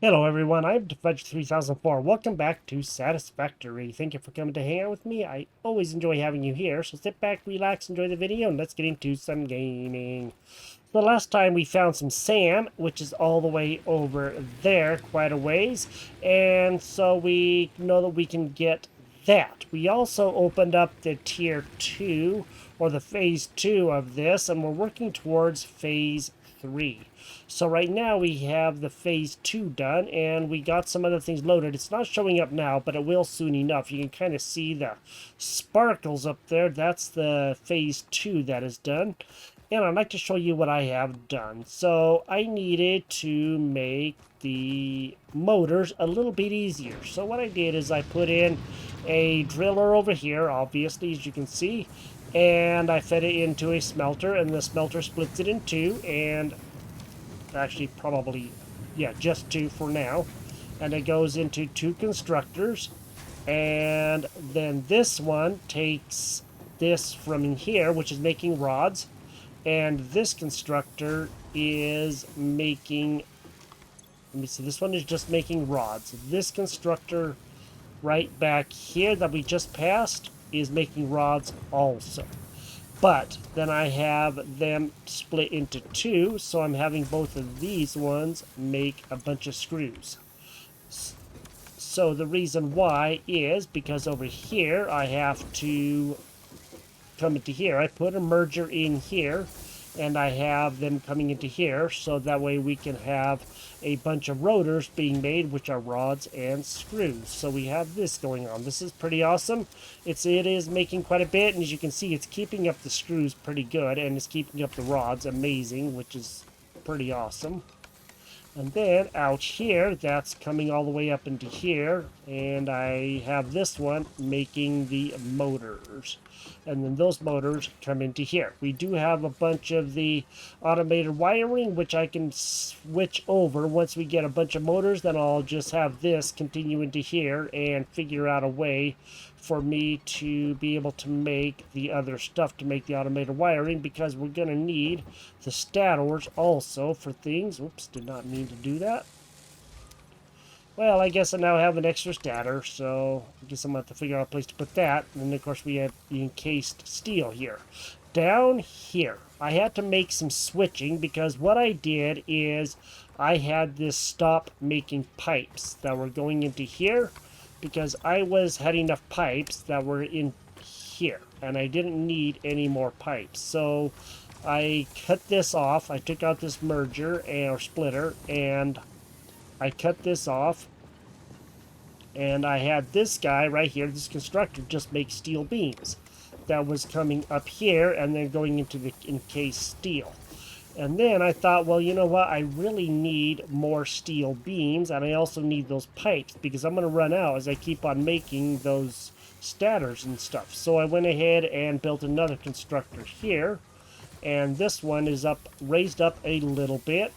Hello everyone, I'm Fudge3004. Welcome back to Satisfactory. Thank you for coming to hang out with me. I always enjoy having you here, so sit back, relax, enjoy the video, and let's get into some gaming. The last time we found some sand, which is all the way over there, quite a ways, and so we know that we can get that. We also opened up the tier 2, or the phase 2 of this, and we're working towards phase 3. So right now we have the phase 2 done, and we got some other things loaded. It's not showing up now, but it will soon enough. You can kind of see the sparkles up there. That's the phase 2 that is done. And I'd like to show you what I have done. So I needed to make the motors a little bit easier. So what I did is I put in a driller over here, obviously, as you can see, and I fed it into a smelter, and the smelter splits it in two, and actually probably, yeah, just two for now. And it goes into two constructors, and then this one takes this from in here, which is making rods, and this constructor is making, let me see, this one is just making rods. This constructor right back here that we just passed is making rods also. But then I have them split into two, so I'm having both of these ones make a bunch of screws. So the reason why is because over here I have to come into here. I put a merger in here, and I have them coming into here, so that way we can have a bunch of rotors being made, which are rods and screws. So we have this going on. This is pretty awesome. It is making quite a bit, and as you can see, it's keeping up the screws pretty good, and it's keeping up the rods amazing, which is pretty awesome. And then out here, that's coming all the way up into here, and I have this one making the motors. And then those motors come into here. We do have a bunch of the automated wiring, which I can switch over. Once we get a bunch of motors, then I'll just have this continue into here and figure out a way for me to be able to make the other stuff to make the automated wiring, because we're going to need the stators also for things. Oops, did not mean to do that. Well, I guess I now have an extra stator, so I guess I'm going to have to figure out a place to put that. And then, of course, we have the encased steel here. Down here, I had to make some switching, because what I did is I had this stop making pipes that were going into here, because I had enough pipes that were in here, and I didn't need any more pipes. So I cut this off. I took out this merger or splitter, and I cut this off, and I had this guy right here, this constructor, just make steel beams. That was coming up here and then going into the encased steel. And then I thought, well, you know what? I really need more steel beams, and I also need those pipes, because I'm going to run out as I keep on making those stators and stuff. So I went ahead and built another constructor here, and this one is raised up a little bit.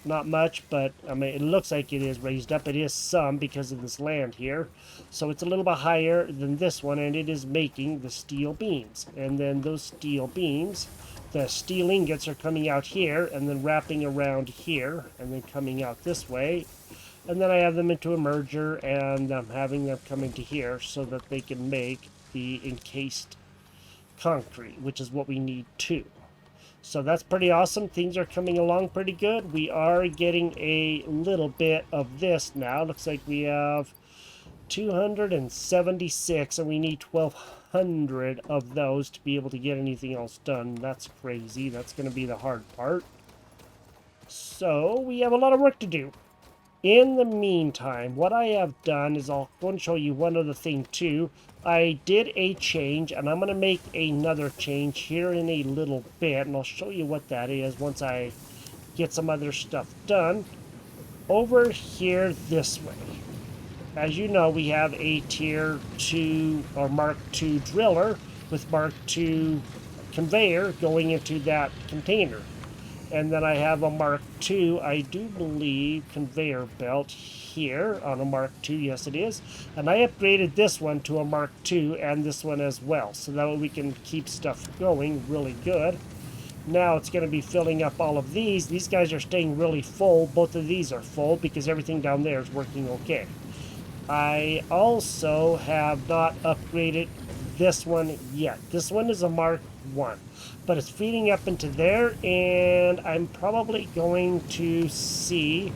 Not much, but I mean, it looks like it is raised up. It is some because of this land here. So it's a little bit higher than this one, and it is making the steel beams. And then those steel beams, the steel ingots are coming out here and then wrapping around here and then coming out this way. And then I have them into a merger, and I'm having them come into here so that they can make the encased concrete, which is what we need too. So that's pretty awesome. Things are coming along pretty good. We are getting a little bit of this now. Looks like we have 276, and we need 1,200 of those to be able to get anything else done. That's crazy. That's going to be the hard part. So we have a lot of work to do. In the meantime, what I have done is I'll go and show you one other thing too. I did a change, and I'm going to make another change here in a little bit, and I'll show you what that is once I get some other stuff done. Over here this way. As you know, we have a tier 2 or Mark II driller with Mark II conveyor going into that container. And then I have a Mark II, I do believe, conveyor belt here on a Mark II. Yes, it is. And I upgraded this one to a Mark II and this one as well. So that way we can keep stuff going really good. Now it's going to be filling up all of these. These guys are staying really full. Both of these are full because everything down there is working okay. I also have not upgraded this one yet. This one is a Mark 1, but it's feeding up into there, and I'm probably going to see.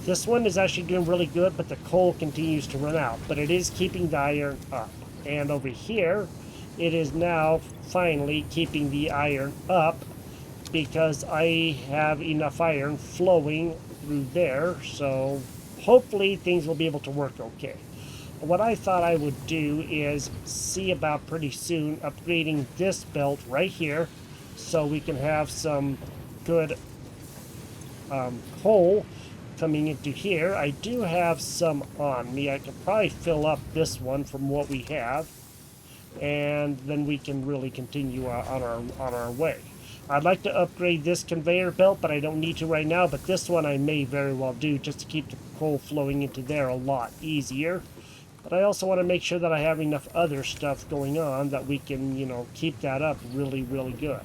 This one is actually doing really good, but the coal continues to run out, but it is keeping the iron up. And over here, it is now finally keeping the iron up because I have enough iron flowing through there, so hopefully things will be able to work okay. What I thought I would do is see about pretty soon upgrading this belt right here so we can have some good coal coming into here. I do have some on me. I could probably fill up this one from what we have, and then we can really continue on our way. I'd like to upgrade this conveyor belt, but I don't need to right now. But this one I may very well do just to keep the coal flowing into there a lot easier. But I also want to make sure that I have enough other stuff going on that we can, you know, keep that up really, really good.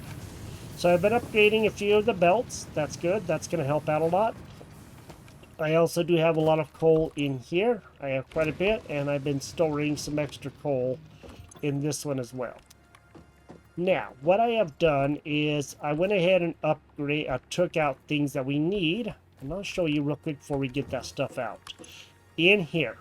So I've been upgrading a few of the belts. That's good. That's going to help out a lot. I also do have a lot of coal in here. I have quite a bit, and I've been storing some extra coal in this one as well. Now, what I have done is I went ahead and took out things that we need, and I'll show you real quick before we get that stuff out. In here,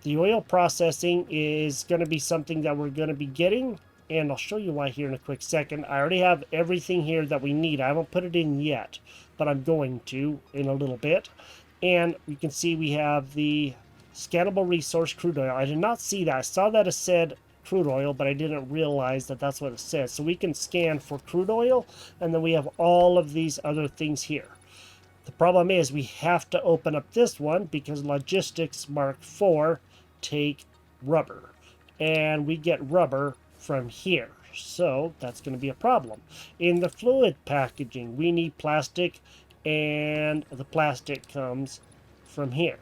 the oil processing is going to be something that we're going to be getting, and I'll show you why here in a quick second. I already have everything here that we need. I haven't put it in yet, but I'm going to in a little bit. And you can see we have the scannable resource crude oil. I did not see that. I saw that it said crude oil, but I didn't realize that that's what it says. So we can scan for crude oil, and then we have all of these other things here. The problem is we have to open up this one because logistics Mark IV take rubber, and we get rubber from here. So that's going to be a problem. In the fluid packaging, we need plastic, and the plastic comes from here.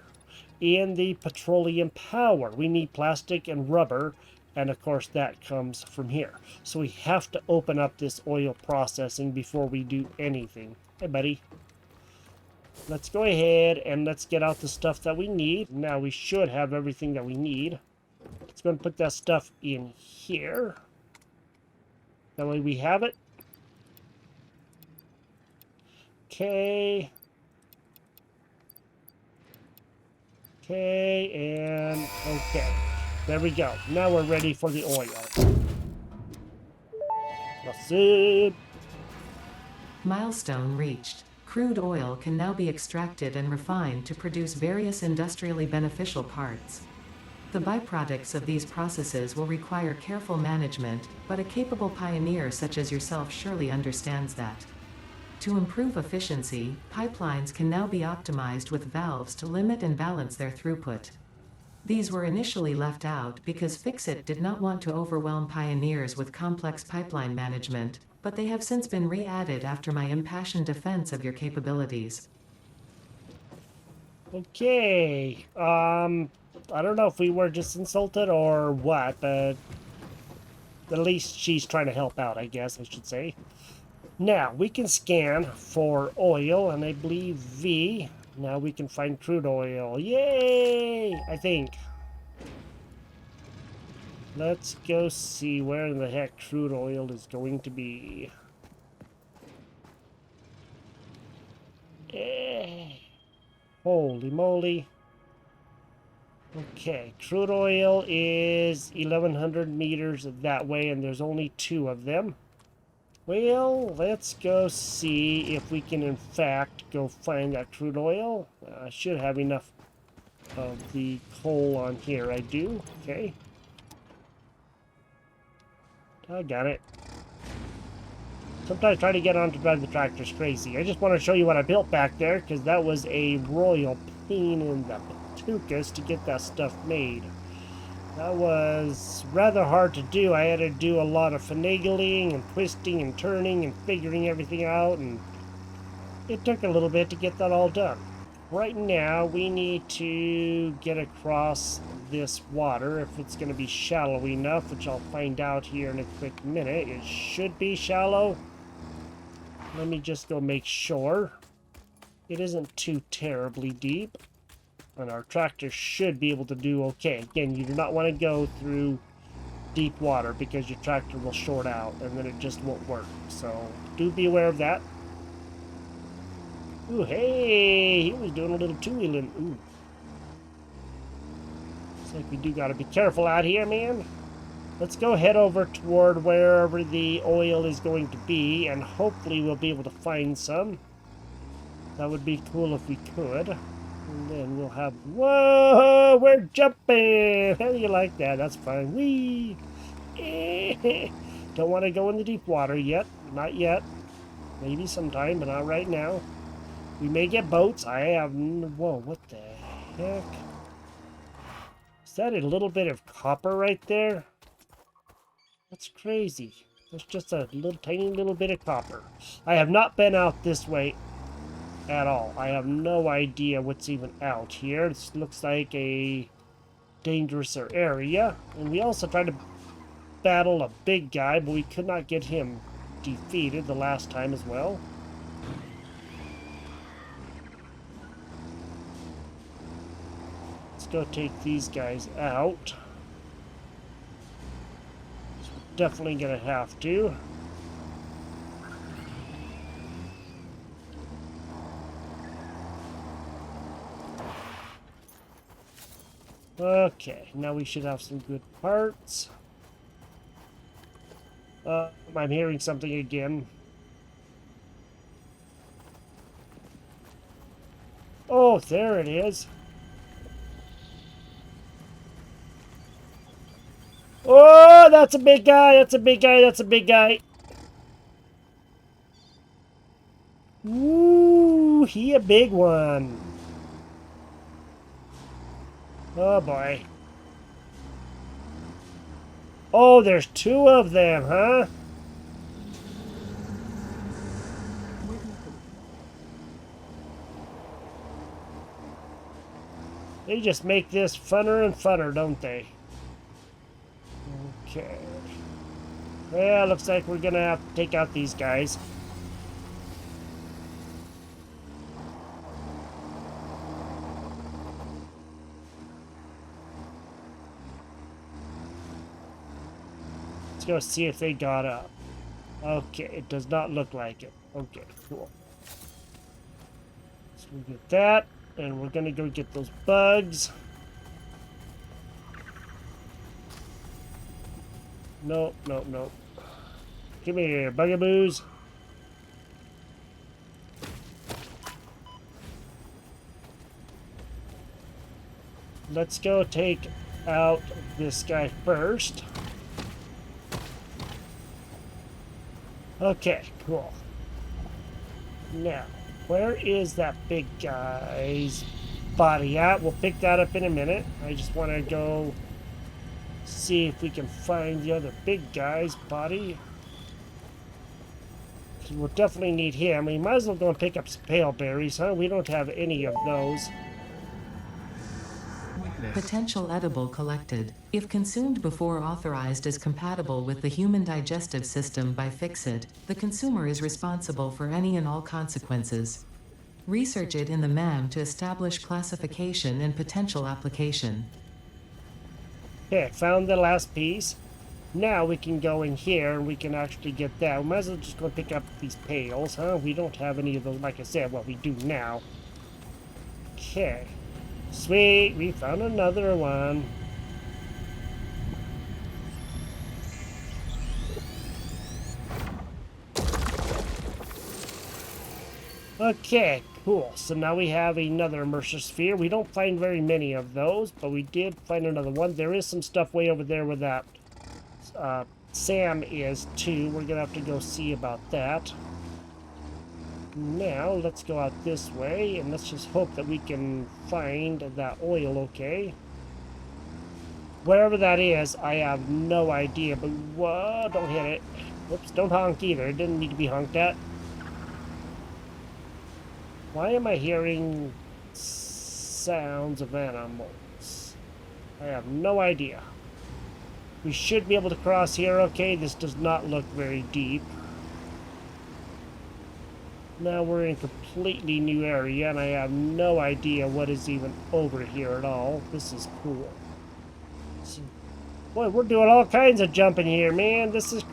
In the petroleum power, we need plastic and rubber, and of course that comes from here. So we have to open up this oil processing before we do anything. Hey buddy. Let's go ahead and let's get out the stuff that we need. Now we should have everything that we need. Let's go and put that stuff in here. That way we have it. Okay. Okay, and okay. There we go. Now we're ready for the oil. That's it. Milestone reached. Crude oil can now be extracted and refined to produce various industrially beneficial parts. The byproducts of these processes will require careful management, but a capable pioneer such as yourself surely understands that. To improve efficiency, pipelines can now be optimized with valves to limit and balance their throughput. These were initially left out because Fixit did not want to overwhelm pioneers with complex pipeline management, but they have since been re-added after my impassioned defense of your capabilities. Okay, I don't know if we were just insulted or what, but at least she's trying to help out, I guess I should say. Now, we can scan for oil, and I believe V. Now we can find crude oil. Yay! I think. Let's go see where the heck crude oil is going to be. Holy moly. Okay, crude oil is 1,100 meters that way, and there's only 2 of them. Well, let's go see if we can, in fact, go find that crude oil. I should have enough of the coal on here. I do. Okay. I got it. Sometimes trying to get on to drive the tractor's crazy. I just want to show you what I built back there, because that was a royal pain in the patukas to get that stuff made. That was rather hard to do. I had to do a lot of finagling and twisting and turning and figuring everything out, and it took a little bit to get that all done. Right now, we need to get across this water if it's going to be shallow enough, which I'll find out here in a quick minute. It should be shallow. Let me just go make sure it isn't too terribly deep. And our tractor should be able to do okay. Again, you do not want to go through deep water because your tractor will short out and then it just won't work. So do be aware of that. Ooh, hey, he was doing a little two-wheeling. Ooh. Looks like we do got to be careful out here, man. Let's go head over toward wherever the oil is going to be, and hopefully we'll be able to find some. That would be cool if we could. And then we'll have... Whoa! We're jumping! How do you like that? That's fine. Whee! Don't want to go in the deep water yet. Not yet. Maybe sometime, but not right now. We may get boats. I have... Whoa, what the heck? Is that a little bit of copper right there? That's crazy. That's just a little tiny little bit of copper. I have not been out this way at all. I have no idea what's even out here. This looks like a dangerous area. And we also tried to battle a big guy, but we could not get him defeated the last time as well. Let's go take these guys out. Definitely gonna have to. Okay, now we should have some good parts. I'm hearing something again. Oh, there it is. Oh, that's a big guy. That's a big guy. That's a big guy. Woo, he a big one. Oh, boy. Oh, there's two of them, huh? They just make this funner and funner, don't they? Okay. Well, looks like we're gonna have to take out these guys. Let's go see if they got up. Okay, it does not look like it. Okay, cool. So we get that, and we're gonna go get those bugs. Nope, nope, nope. Come here, bugaboos. Let's go take out this guy first. Okay, cool. Now, where is that big guy's body at? We'll pick that up in a minute. I just want to go see if we can find the other big guy's body. We'll definitely need him. We might as well go and pick up some pale berries, huh? We don't have any of those. Potential edible collected. If consumed before authorized as compatible with the human digestive system by Fixit, the consumer is responsible for any and all consequences. Research it in the MAM to establish classification and potential application. Okay, found the last piece. Now we can go in here and we can actually get that. We might as well just go pick up these pails, huh? We don't have any of those, like I said. Well, we do now. Okay. Sweet, we found another one. Okay, cool. So now we have another immersive sphere. We don't find very many of those, but we did find another one. There is some stuff way over there where that Sam is too. We're gonna have to go see about that. Now, let's go out this way, and let's just hope that we can find that oil okay. Wherever that is, I have no idea, but whoa, don't hit it. Whoops, don't honk either. It didn't need to be honked at. Why am I hearing sounds of animals? I have no idea. We should be able to cross here okay. This does not look very deep. Now we're in a completely new area, and I have no idea what is even over here at all. This is cool. Boy, we're doing all kinds of jumping here, man. This is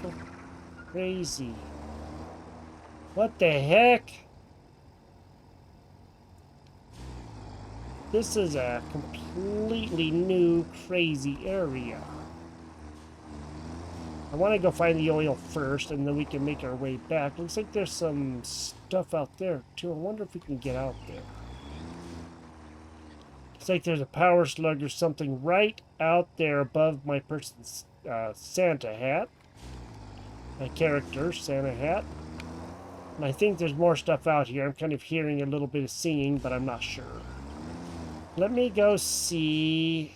crazy. What the heck? This is a completely new, crazy area. I want to go find the oil first, and then we can make our way back. Looks like there's some stuff out there, too. I wonder if we can get out there. Looks like there's a power slug or something right out there above my person's Santa hat. My character's Santa hat. And I think there's more stuff out here. I'm kind of hearing a little bit of singing, but I'm not sure. Let me go see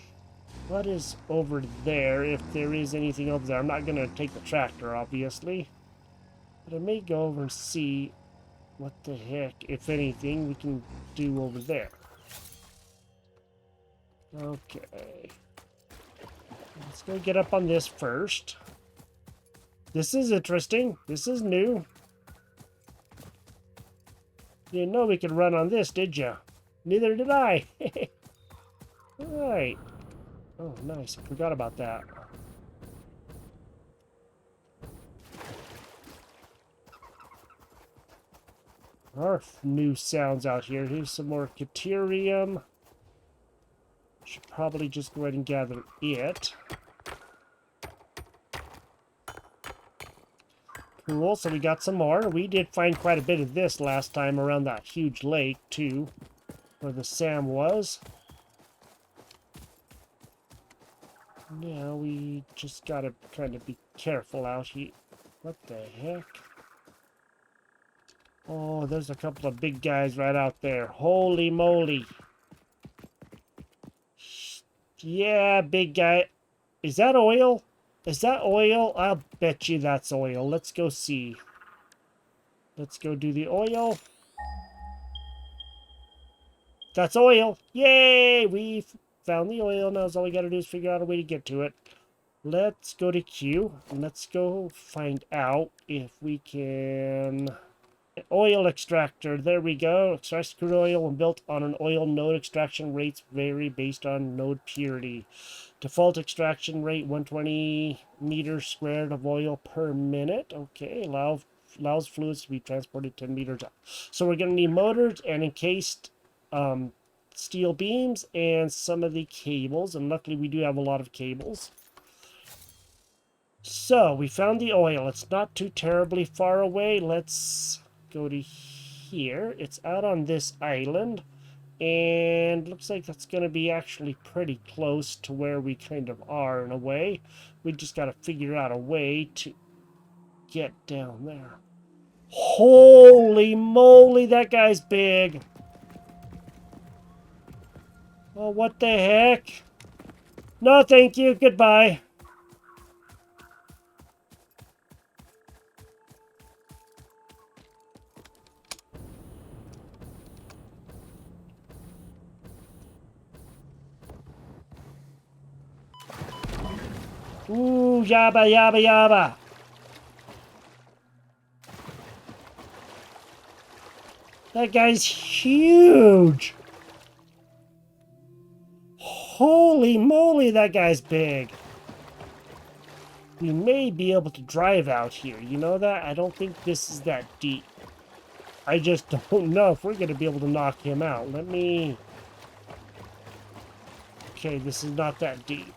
what is over there, if there is anything over there. I'm not going to take the tractor, obviously. But I may go over and see what the heck, if anything, we can do over there. Okay. Let's go get up on this first. This is interesting. This is new. You didn't know we could run on this, did you? Neither did I. Alright. Oh, nice. I forgot about that. Our new sounds out here. Here's some more Caterium. Should probably just go ahead and gather it. Cool, so we got some more. We did find quite a bit of this last time around that huge lake, too, where the Sam was. Now we just gotta kind of be careful out here. What the heck? Oh, there's a couple of big guys right out there. Holy moly. Yeah, big guy. Is that oil? Is that oil? I'll bet you that's oil. Let's go see. Let's go do the oil. That's oil. Yay! We found the oil. Now all we gotta do is figure out a way to get to it. Let's go to Q. And let's go find out if we can... Oil extractor. There we go. Extracts crude oil when built on an oil node. Extraction rates vary based on node purity. Default extraction rate 120 meters squared of oil per minute. Okay, allows fluids to be transported 10 meters up. So we're going to need motors and encased steel beams and some of the cables. And luckily we do have a lot of cables. So we found the oil. It's not too terribly far away. Let's go to here. It's out on this island. And looks like that's going to be actually pretty close to where we kind of are in a way. We just got to figure out a way to get down there. Holy moly, that guy's big. Oh, what the heck? No, thank you. Goodbye. Ooh, yabba, yabba, yabba. That guy's huge. Holy moly, that guy's big. We may be able to drive out here. You know that? I don't think this is that deep. I just don't know if we're going to be able to knock him out. Let me... Okay, this is not that deep.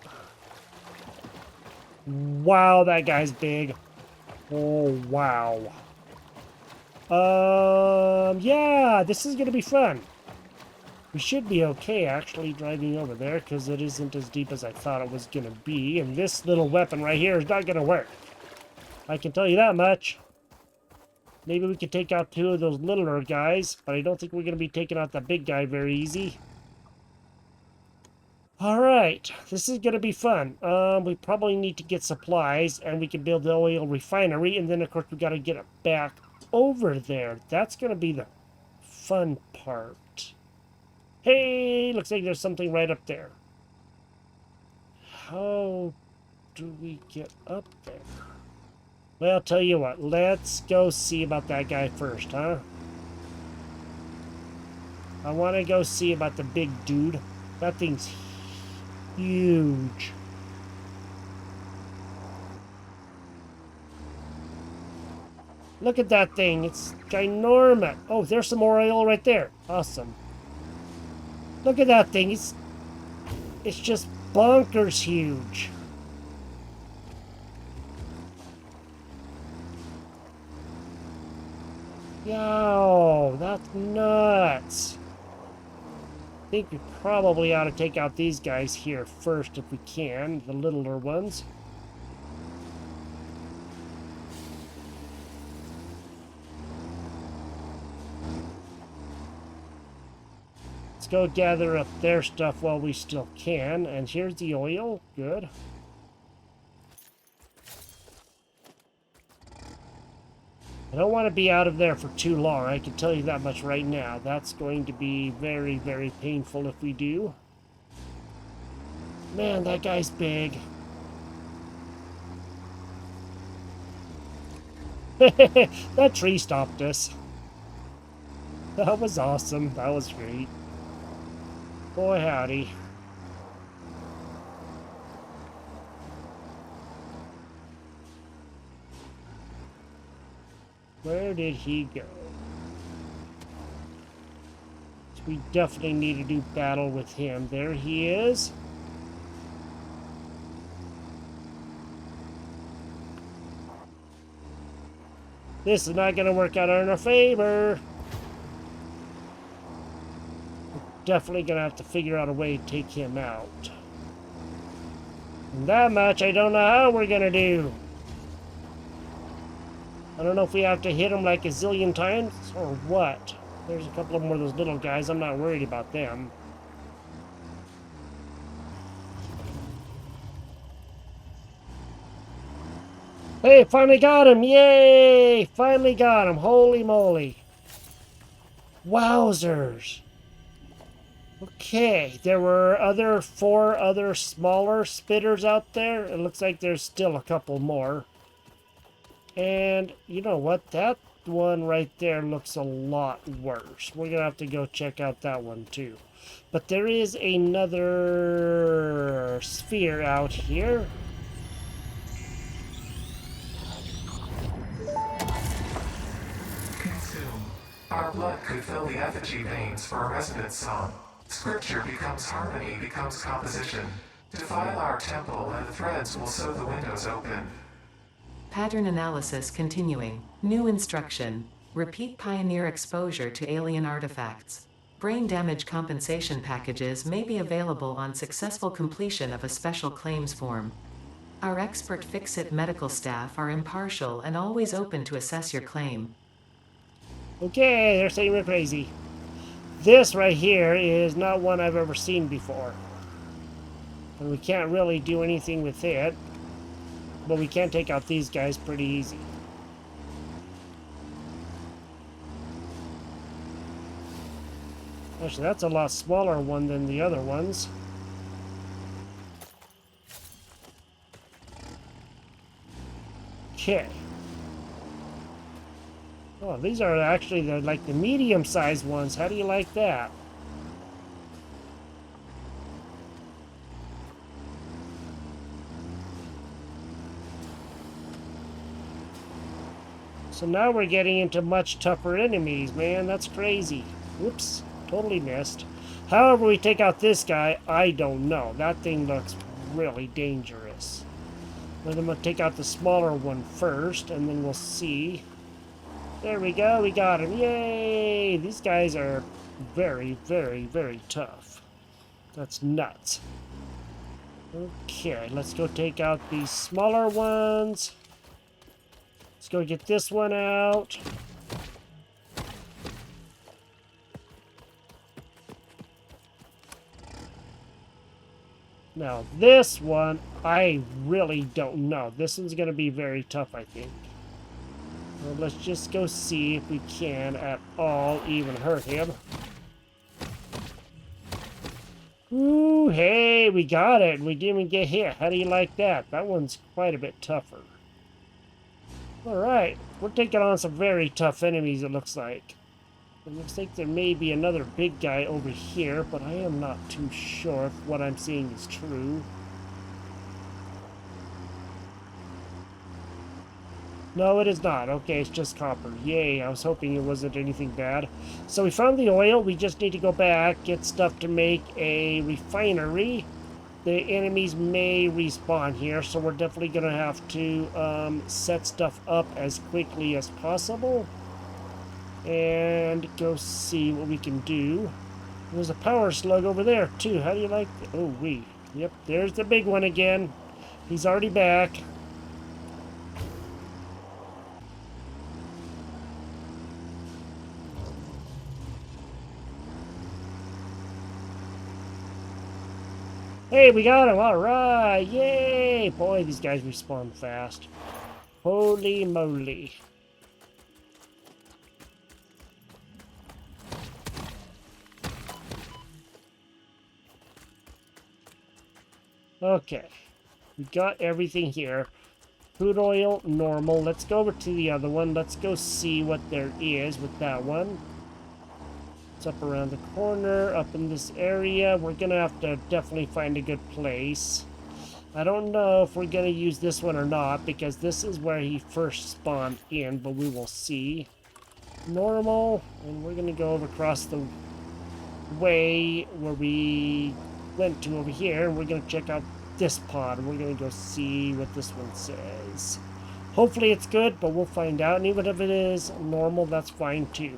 Wow, that guy's big. Oh, wow. Yeah, this is going to be fun. We should be okay, actually, driving over there, because it isn't as deep as I thought it was going to be. And this little weapon right here is not going to work. I can tell you that much. Maybe we could take out two of those littler guys, but I don't think we're going to be taking out the big guy very easy. Alright, this is going to be fun. We probably need to get supplies, and we can build the oil refinery, and then, of course, we got to get it back over there. That's going to be the fun part. Hey, looks like there's something right up there. How do we get up there? Well, I'll tell you what. Let's go see about that guy first, huh? I want to go see about the big dude. That thing's huge. Look at that thing. It's ginormous. Oh, there's some more oil right there. Awesome. Look at that thing. It's just bonkers huge. Yo, that's nuts. I think we probably ought to take out these guys here first if we can, the littler ones. Let's go gather up their stuff while we still can. And here's the oil. Good. I don't want to be out of there for too long. I can tell you that much right now. That's going to be very, very painful if we do. Man, that guy's big. That tree stopped us. That was awesome. That was great. Boy, howdy. Where did he go? We definitely need to do battle with him. There he is. This is not going to work out in our favor. We're definitely going to have to figure out a way to take him out. And that much I don't know how we're going to do. I don't know if we have to hit him like a zillion times or what. There's a couple of more of those little guys. I'm not worried about them. Hey, finally got him! Yay! Finally got him! Holy moly! Wowzers! Okay, there were 4 other smaller spitters out there. It looks like there's still a couple more. And you know what? That one right there looks a lot worse. We're going to have to go check out that one too. But there is another sphere out here. Consume. Our blood could fill the effigy veins for a resonant song. Scripture becomes harmony, becomes composition. Defile our temple and the threads will sew the windows open. Pattern analysis continuing. New instruction. Repeat pioneer exposure to alien artifacts. Brain damage compensation packages may be available on successful completion of a special claims form. Our expert Fix-It medical staff are impartial and always open to assess your claim. Okay, they're saying we're crazy. This right here is not one I've ever seen before. And we can't really do anything with it. But we can take out these guys pretty easy. Actually, that's a lot smaller one than the other ones. Okay. Oh, these are actually the medium-sized ones. How do you like that? So now we're getting into much tougher enemies, man. That's crazy. Whoops. Totally missed. However we take out this guy, I don't know. That thing looks really dangerous. But I'm going to take out the smaller one first, and then we'll see. There we go. We got him. Yay! These guys are very, very, very tough. That's nuts. Okay, let's go take out these smaller ones. Let's go get this one out. Now this one, I really don't know. This one's going to be very tough, I think. Well, let's just go see if we can at all even hurt him. Ooh, hey, we got it. We didn't even get hit. How do you like that? That one's quite a bit tougher. Alright, we're taking on some very tough enemies, it looks like. It looks like there may be another big guy over here, but I am not too sure if what I'm seeing is true. No, it is not. Okay, it's just copper. Yay, I was hoping it wasn't anything bad. So we found the oil. We just need to go back, get stuff to make a refinery. The enemies may respawn here, so we're definitely going to have to set stuff up as quickly as possible. And go see what we can do. There's a power slug over there, too. How do you like that? Oh, Yep, there's the big one again. He's already back. Hey, we got him! Alright! Yay! Boy, these guys respawn fast. Holy moly. Okay. We got everything here. Crude oil, normal. Let's go over to the other one. Let's go see what there is with that one. It's up around the corner, up in this area. We're gonna have to definitely find a good place. I don't know if we're gonna use this one or not, because this is where he first spawned in, but we will see. Normal, and we're gonna go over across the way where we went to over here, and we're gonna check out this pod, and we're gonna go see what this one says. Hopefully it's good, but we'll find out, and even if it is normal, that's fine too.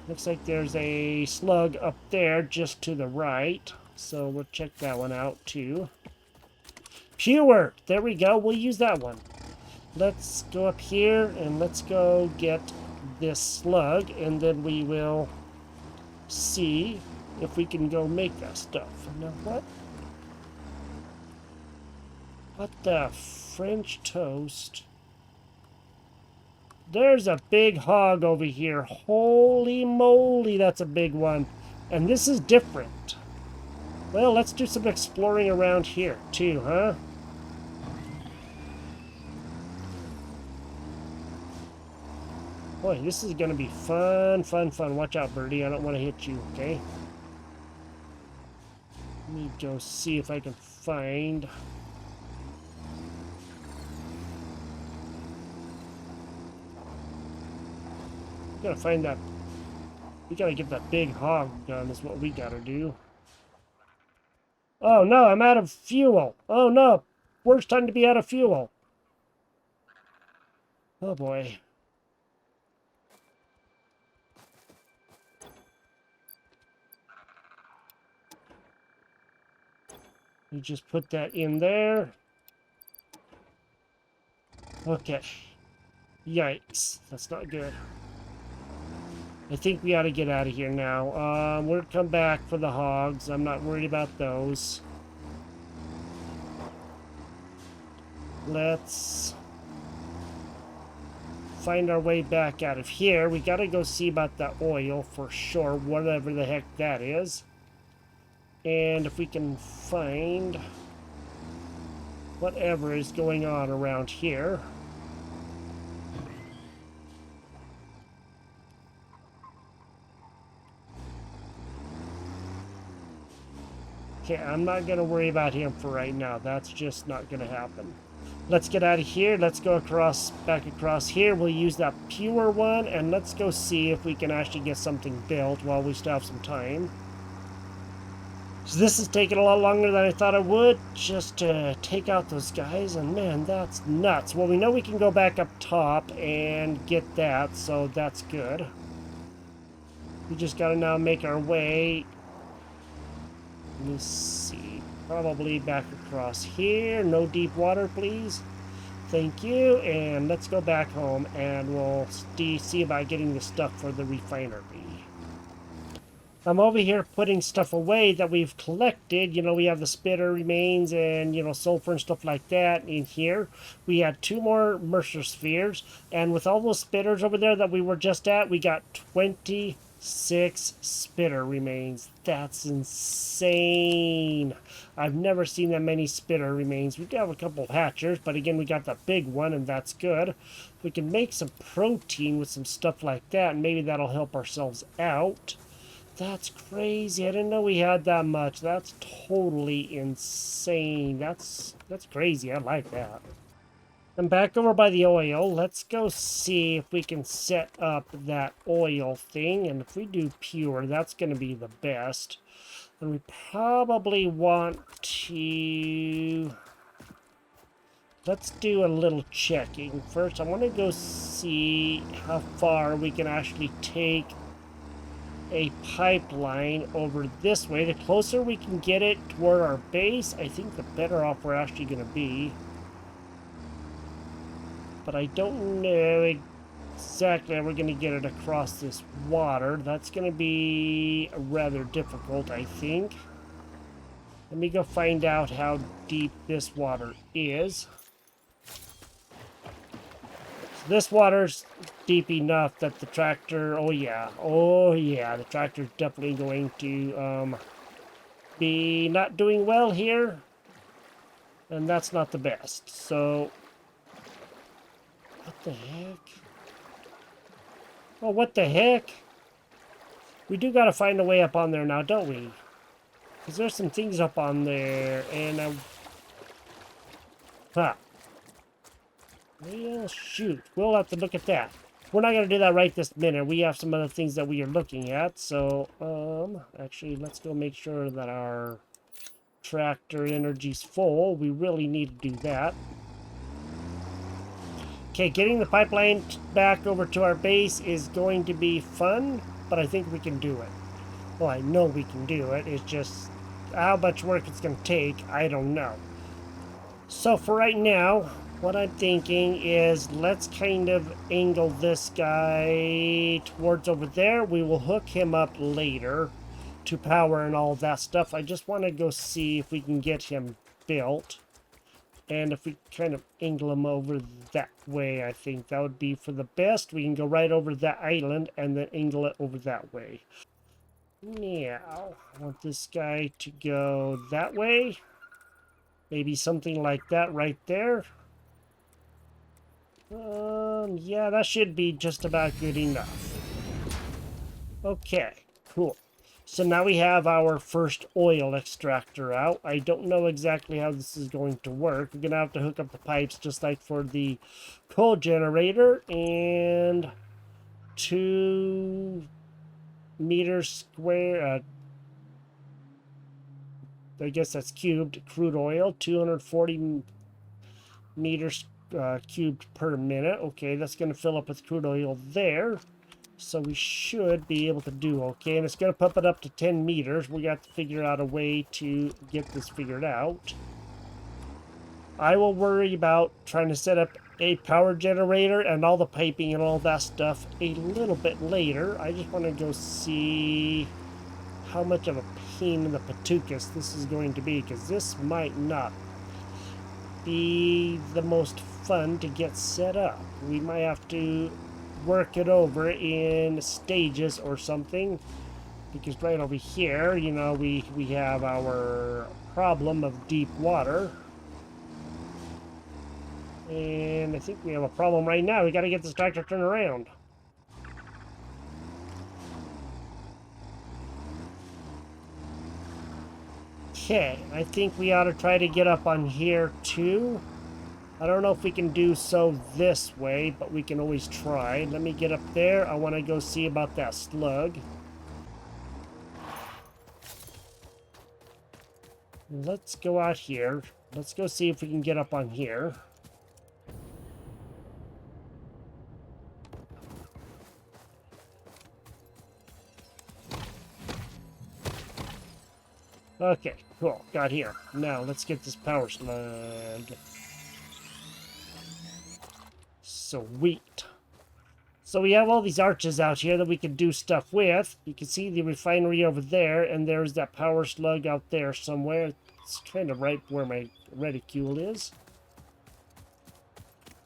Looks like there's a slug up there just to the right, so we'll check that one out too. Pure! There we go, we'll use that one. Let's go up here and let's go get this slug, and then we will see if we can go make that stuff. Now what? What the French toast? There's a big hog over here. Holy moly, that's a big one. And this is different. Well, let's do some exploring around here too, huh? Boy, this is gonna be fun, fun, fun. Watch out, birdie. I don't want to hit you, okay? Let me go see if I can find... Gotta find that. We gotta get that big hog gun is what we gotta do. Oh no, I'm out of fuel. Oh no, worst time to be out of fuel. Oh boy. You just put that in there. Okay. Yikes, that's not good. I think we ought to get out of here now. We'll come back for the hogs. I'm not worried about those. Let's find our way back out of here. We gotta go see about the oil for sure, whatever the heck that is. And if we can find whatever is going on around here. Okay, I'm not going to worry about him for right now. That's just not going to happen. Let's get out of here. Let's go back across here. We'll use that pure one, and let's go see if we can actually get something built while we still have some time. So this is taking a lot longer than I thought it would, just to take out those guys, and man, that's nuts. Well, we know we can go back up top and get that, so that's good. We just got to now make our way... Let me see. Probably back across here. No deep water, please. Thank you. And let's go back home and we'll see about getting the stuff for the refinery. I'm over here putting stuff away that we've collected. You know, we have the spitter remains and, you know, sulfur and stuff like that in here. We had 2 more Mercer spheres. And with all those spitters over there that we were just at, we got 27 6 spitter remains. That's insane. I've never seen that many spitter remains. We do have a couple of hatchers, but again, we got the big one, and that's good. We can make some protein with some stuff like that, and maybe that'll help ourselves out. That's crazy. I didn't know we had that much. That's totally insane. That's crazy. I like that. I'm back over by the oil. Let's go see if we can set up that oil thing. And if we do pure, that's going to be the best. And we probably want to... Let's do a little checking. First, I want to go see how far we can actually take a pipeline over this way. The closer we can get it toward our base, I think the better off we're actually going to be. But I don't know exactly how we're going to get it across this water. That's going to be rather difficult, I think. Let me go find out how deep this water is. So this water's deep enough that the tractor... Oh yeah, the tractor's definitely going to be not doing well here. And that's not the best. So... What the heck? Oh, what the heck? We do gotta find a way up on there now, don't we? Because there's some things up on there, and Huh. Well, shoot. We'll have to look at that. We're not gonna do that right this minute. We have some other things that we are looking at, so, actually, let's go make sure that our tractor energy's full. We really need to do that. Okay, getting the pipeline back over to our base is going to be fun, but I think we can do it. Well, I know we can do it. It's just how much work it's going to take, I don't know. So for right now, what I'm thinking is let's kind of angle this guy towards over there. We will hook him up later to power and all that stuff. I just want to go see if we can get him built. And if we kind of angle him over that way, I think that would be for the best. We can go right over that island and then angle it over that way. Now, I want this guy to go that way. Maybe something like that right there. Yeah, that should be just about good enough. Okay, cool. So now we have our first oil extractor out. I don't know exactly how this is going to work. We're going to have to hook up the pipes just like for the coal generator. And 2 meters square, I guess that's cubed, crude oil, 240 meters cubed per minute. Okay, that's going to fill up with crude oil there. So we should be able to do okay. And it's going to pump it up to 10 meters. We got to figure out a way to get this figured out. I will worry about trying to set up a power generator and all the piping and all that stuff a little bit later. I just want to go see how much of a pain in the patukas this is going to be, because this might not be the most fun to get set up. We might have to work it over in stages or something, because right over here, you know, we have our problem of deep water, and I think we have a problem right now. We got to get this tractor turned around. Okay, I think we ought to try to get up on here too. I don't know if we can do so this way, but we can always try. Let me get up there. I want to go see about that slug. Let's go out here. Let's go see if we can get up on here. Okay, cool. Got here. Now, let's get this power slug. Sweet. So we have all these arches out here that we can do stuff with. You can see the refinery over there, and there's that power slug out there somewhere. It's kind of right where my reticule is.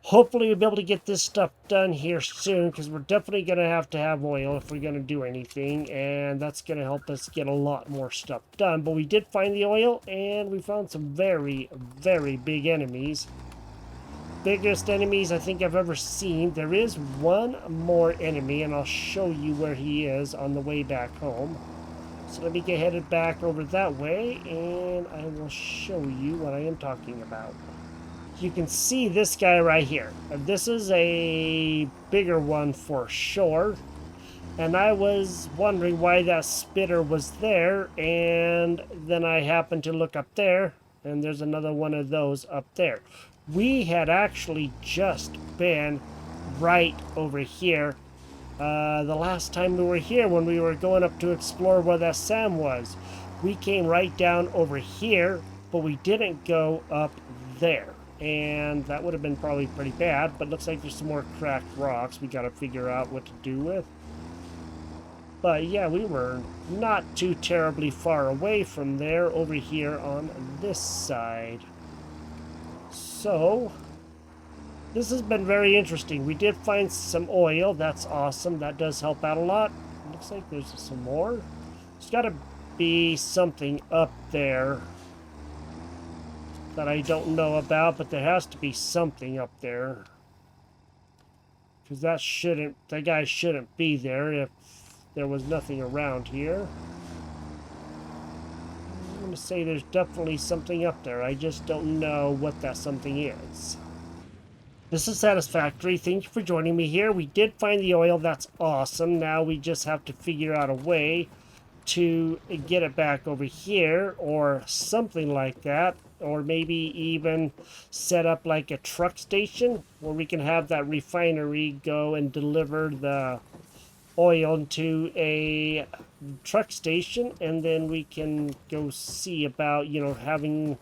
hopefully we'll be able to get this stuff done here soon, because we're definitely going to have oil if we're going to do anything, and that's going to help us get a lot more stuff done. But we did find the oil, and we found some very, very big enemies. Biggest enemies I think I've ever seen. There is one more enemy, and I'll show you where he is on the way back home. So let me get headed back over that way, and I will show you what I am talking about. You can see this guy right here. This is a bigger one for sure. And I was wondering why that spitter was there, and then I happened to look up there, and there's another one of those up there. We had actually just been right over here the last time we were here, when we were going up to explore where that Sam was. We came right down over here, but we didn't go up there. And that would have been probably pretty bad, but looks like there's some more cracked rocks we got to figure out what to do with. But yeah, we were not too terribly far away from there, over here on this side. So this has been very interesting. We did find some oil. That's awesome. That does help out a lot. Looks like there's some more. There's got to be something up there that I don't know about, but there has to be something up there. Because that guy shouldn't be there if there was nothing around here. I'm going to say there's definitely something up there. I just don't know what that something is. This is Satisfactory. Thank you for joining me here. We did find the oil. That's awesome. Now we just have to figure out a way to get it back over here, or something like that. Or maybe even set up like a truck station where we can have that refinery go and deliver the oil to a truck station, and then we can go see about, you know, having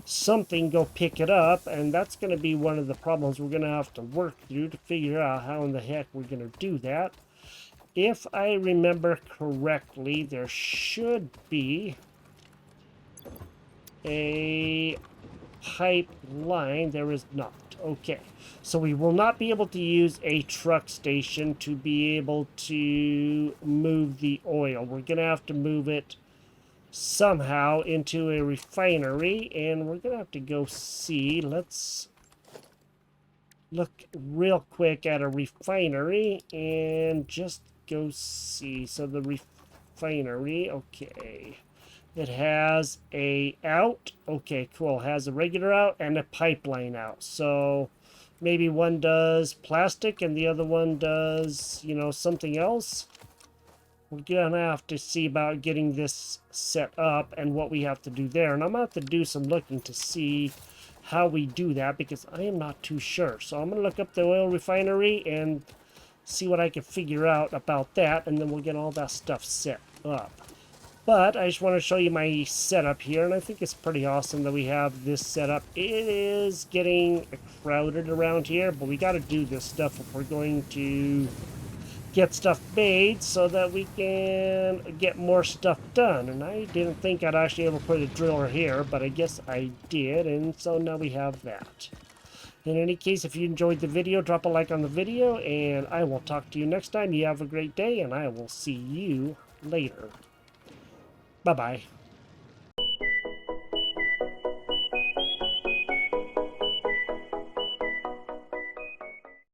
something go pick it up. And that's going to be one of the problems we're going to have to work through to figure out how in the heck we're going to do that. If I remember correctly, there should be a pipeline. There is not. Okay, so we will not be able to use a truck station to be able to move the oil. We're gonna have to move it somehow into a refinery, and we're gonna have to go see. Let's look real quick at a refinery and just go see. So the refinery, okay, it has a out. Okay, cool. It has a regular out and a pipeline out. So maybe one does plastic and the other one does, you know, something else. We're gonna have to see about getting this set up and what we have to do there. And I'm gonna have to do some looking to see how we do that, because I am not too sure. So I'm gonna look up the oil refinery and see what I can figure out about that, and then we'll get all that stuff set up. But I just want to show you my setup here, and I think it's pretty awesome that we have this setup. It is getting crowded around here, but we got to do this stuff if we're going to get stuff made so that we can get more stuff done. And I didn't think I'd actually ever put a driller here, but I guess I did, and so now we have that. In any case, if you enjoyed the video, drop a like on the video, and I will talk to you next time. You have a great day, and I will see you later. Bye-bye.